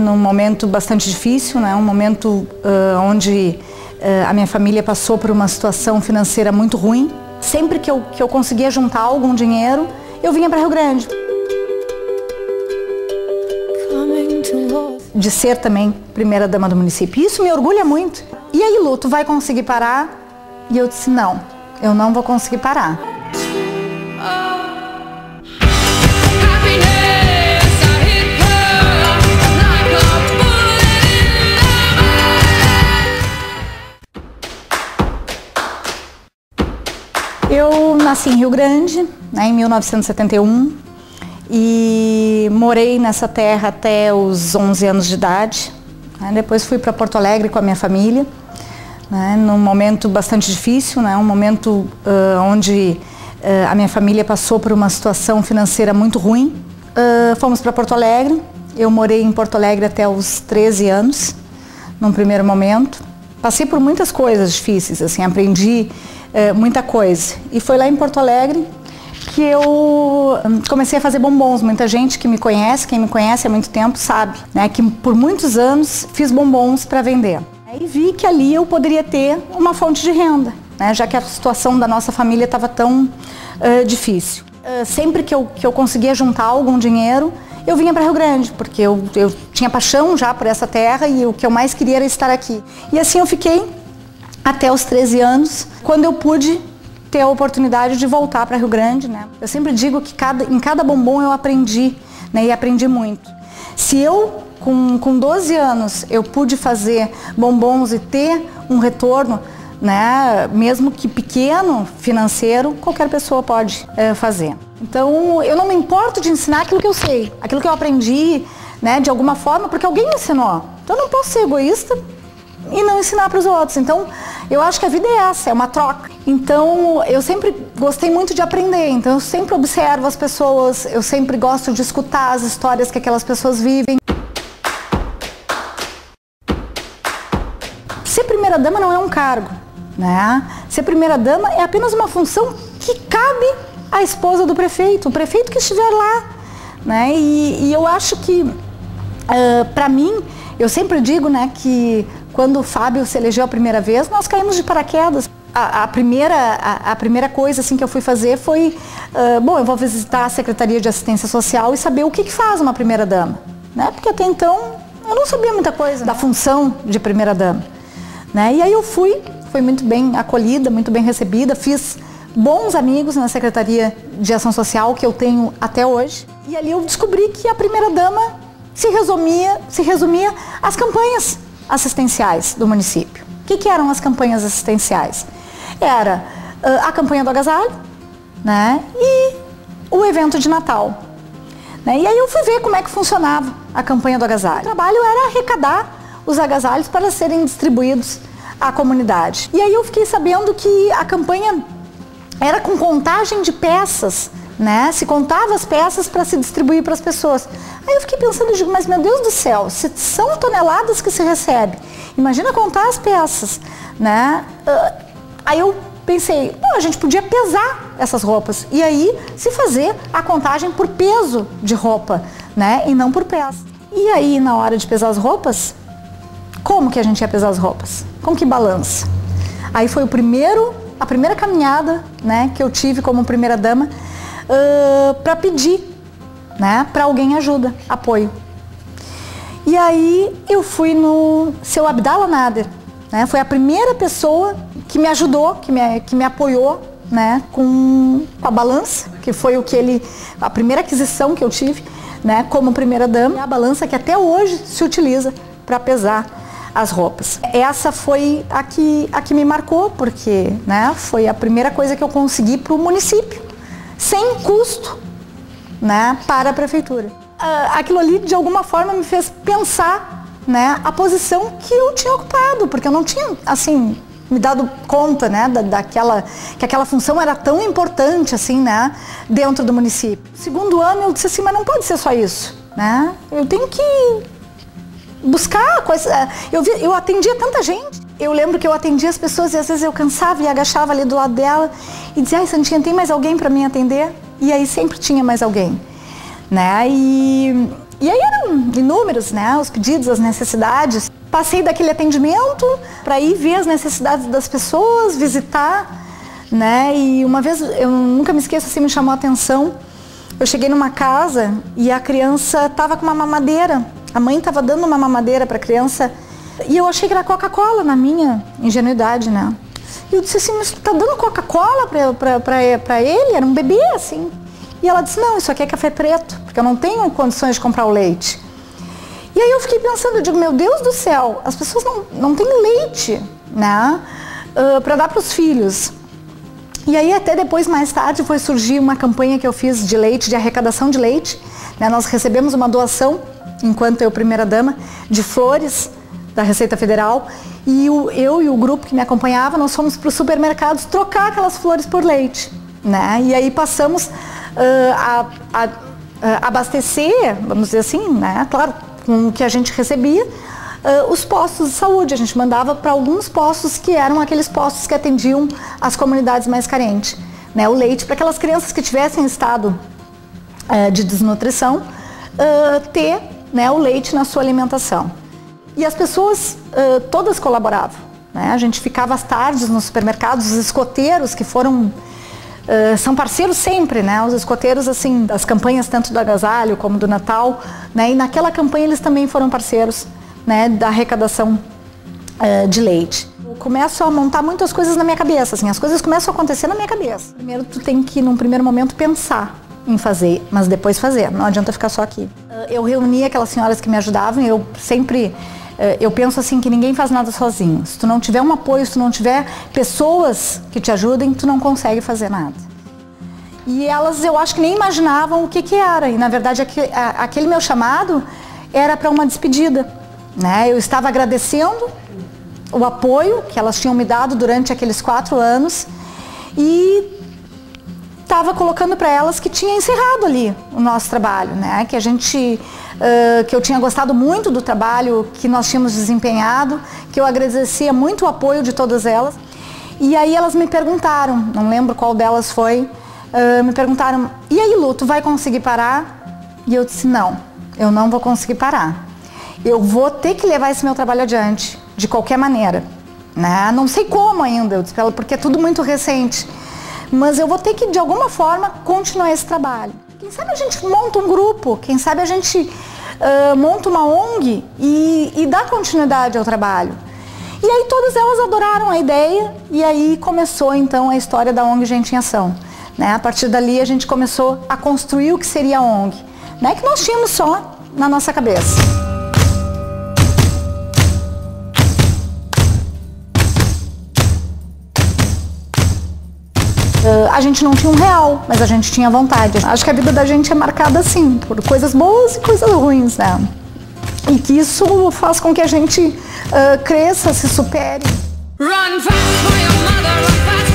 num momento bastante difícil, né? Um momento onde a minha família passou por uma situação financeira muito ruim. Sempre que eu conseguia juntar algum dinheiro, eu vinha para Rio Grande. De ser também primeira-dama do município. Isso me orgulha muito. E aí, Lu, tu vai conseguir parar? E eu disse, não, eu não vou conseguir parar. Eu nasci em Rio Grande, né, em 1971, e morei nessa terra até os 11 anos de idade. Né, depois fui para Porto Alegre com a minha família, né, num momento bastante difícil, né, um momento onde a minha família passou por uma situação financeira muito ruim. Fomos para Porto Alegre, eu morei em Porto Alegre até os 13 anos, num primeiro momento. Passei por muitas coisas difíceis, assim, aprendi muita coisa. E foi lá em Porto Alegre que eu comecei a fazer bombons. Muita gente que me conhece, quem me conhece há muito tempo, sabe, né, que por muitos anos fiz bombons para vender. E vi que ali eu poderia ter uma fonte de renda, né, já que a situação da nossa família estava tão difícil. Sempre que eu conseguia juntar algum dinheiro, eu vinha para Rio Grande, porque eu tinha paixão já por essa terra e o que eu mais queria era estar aqui. E assim eu fiquei até os 13 anos, quando eu pude ter a oportunidade de voltar para Rio Grande, né? Eu sempre digo que em cada bombom eu aprendi, né? E aprendi muito. Se eu, com 12 anos, eu pude fazer bombons e ter um retorno, né? Mesmo que pequeno, financeiro, qualquer pessoa pode fazer. Então, eu não me importo de ensinar aquilo que eu sei, aquilo que eu aprendi, né? De alguma forma, porque alguém me ensinou. Então, eu não posso ser egoísta e não ensinar para os outros. Então, eu acho que a vida é essa, é uma troca. Então, eu sempre gostei muito de aprender, então eu sempre observo as pessoas, eu sempre gosto de escutar as histórias que aquelas pessoas vivem. Ser primeira-dama não é um cargo, né? Ser primeira-dama é apenas uma função que cabe à esposa do prefeito, o prefeito que estiver lá, né? E eu acho que, para mim, eu sempre digo, né, que quando o Fábio se elegeu a primeira vez, nós caímos de paraquedas. A primeira coisa assim, que eu fui fazer foi, bom, eu vou visitar a Secretaria de Assistência Social e saber o que faz uma primeira-dama, né? Porque até então eu não sabia muita coisa da função de primeira-dama, né? E aí eu fui muito bem acolhida, muito bem recebida, fiz bons amigos na Secretaria de Ação Social, que eu tenho até hoje. E ali eu descobri que a primeira-dama se resumia às campanhas assistenciais do município. O que eram as campanhas assistenciais? Era a campanha do agasalho, né, e o evento de Natal. Né? E aí eu fui ver como é que funcionava a campanha do agasalho. O trabalho era arrecadar os agasalhos para serem distribuídos à comunidade. E aí eu fiquei sabendo que a campanha era com contagem de peças, né? Se contava as peças para se distribuir para as pessoas. Aí eu fiquei pensando, digo, mas meu Deus do céu, se são toneladas que se recebe, imagina contar as peças, né? Aí eu pensei, bom, a gente podia pesar essas roupas e aí se fazer a contagem por peso de roupa, né? E não por peça. E aí na hora de pesar as roupas, como que a gente ia pesar as roupas? Com que balança? Aí foi a primeira caminhada, né, que eu tive como primeira-dama, para pedir, né, para alguém ajuda, apoio. E aí eu fui no seu Abdala Nader, né, foi a primeira pessoa que me ajudou, que me apoiou, né, com a balança, que foi a primeira aquisição que eu tive, né, como primeira-dama, a balança que até hoje se utiliza para pesar as roupas. Essa foi a que me marcou, porque, né, foi a primeira coisa que eu consegui para o município, sem custo, né, para a prefeitura. Aquilo ali, de alguma forma, me fez pensar, né, a posição que eu tinha ocupado, porque eu não tinha, assim, me dado conta, né, que aquela função era tão importante, assim, né, dentro do município. Segundo ano, eu disse assim, mas não pode ser só isso, né, eu tenho que buscar coisas. Eu atendia tanta gente. Eu lembro que eu atendia as pessoas e às vezes eu cansava e agachava ali do lado dela e dizia, ai, Santinha, tem mais alguém para me atender? E aí sempre tinha mais alguém, né? E E aí eram inúmeros, né, os pedidos, as necessidades. Passei daquele atendimento para ir ver as necessidades das pessoas, visitar, né, e uma vez, eu nunca me esqueço, assim, me chamou a atenção, eu cheguei numa casa e a criança estava com uma mamadeira, a mãe estava dando uma mamadeira para a criança e eu achei que era Coca-Cola, na minha ingenuidade, né. E eu disse assim, mas tu tá dando Coca-Cola para ele? Era um bebê, assim. E ela disse, não, isso aqui é café preto, porque eu não tenho condições de comprar o leite. E aí eu fiquei pensando, eu digo, meu Deus do céu, as pessoas não têm leite, né, para dar para os filhos. E aí até depois, mais tarde, foi surgir uma campanha que eu fiz de leite, de arrecadação de leite, né, nós recebemos uma doação, enquanto eu primeira dama, de flores da Receita Federal, e eu e o grupo que me acompanhava, nós fomos para os supermercados trocar aquelas flores por leite, né, e aí passamos a abastecer, vamos dizer assim, né, claro, com o que a gente recebia, os postos de saúde. A gente mandava para alguns postos que eram aqueles postos que atendiam as comunidades mais carentes, né, o leite para aquelas crianças que tivessem estado de desnutrição, ter, né, o leite na sua alimentação. E as pessoas todas colaboravam, né, a gente ficava às tardes nos supermercados, os escoteiros que foram são parceiros sempre, né? Os escoteiros, assim, das campanhas tanto do agasalho como do Natal, né? E naquela campanha eles também foram parceiros, né, da arrecadação de leite. Eu começo a montar muitas coisas na minha cabeça, assim, as coisas começam a acontecer na minha cabeça. Primeiro tu tem que, num primeiro momento, pensar em fazer, mas depois fazer, não adianta ficar só aqui. Eu reuni aquelas senhoras que me ajudavam, eu sempre... Eu penso assim que ninguém faz nada sozinho. Se tu não tiver um apoio, se tu não tiver pessoas que te ajudem, tu não consegue fazer nada. E elas, eu acho que nem imaginavam o que era. E na verdade aquele meu chamado era para uma despedida, né? Eu estava agradecendo o apoio que elas tinham me dado durante aqueles 4 anos e estava colocando para elas que tinha encerrado ali o nosso trabalho, né? Que a gente... que eu tinha gostado muito do trabalho que nós tínhamos desempenhado, que eu agradecia muito o apoio de todas elas. E aí elas me perguntaram, não lembro qual delas foi, me perguntaram, e aí Lu, tu vai conseguir parar? E eu disse, não, eu não vou conseguir parar. Eu vou ter que levar esse meu trabalho adiante, de qualquer maneira, né? Não sei como ainda, eu disse pra ela, porque é tudo muito recente. Mas eu vou ter que, de alguma forma, continuar esse trabalho. Quem sabe a gente monta um grupo, quem sabe a gente monta uma ONG e dá continuidade ao trabalho. E aí todas elas adoraram a ideia e aí começou então a história da ONG Gente em Ação, né? A partir dali a gente começou a construir o que seria a ONG, né? Que nós tínhamos só na nossa cabeça. A gente não tinha R$1, mas a gente tinha vontade. Acho que a vida da gente é marcada assim, por coisas boas e coisas ruins, né? E que isso faz com que a gente cresça, se supere. Run fast for your mother, run fast.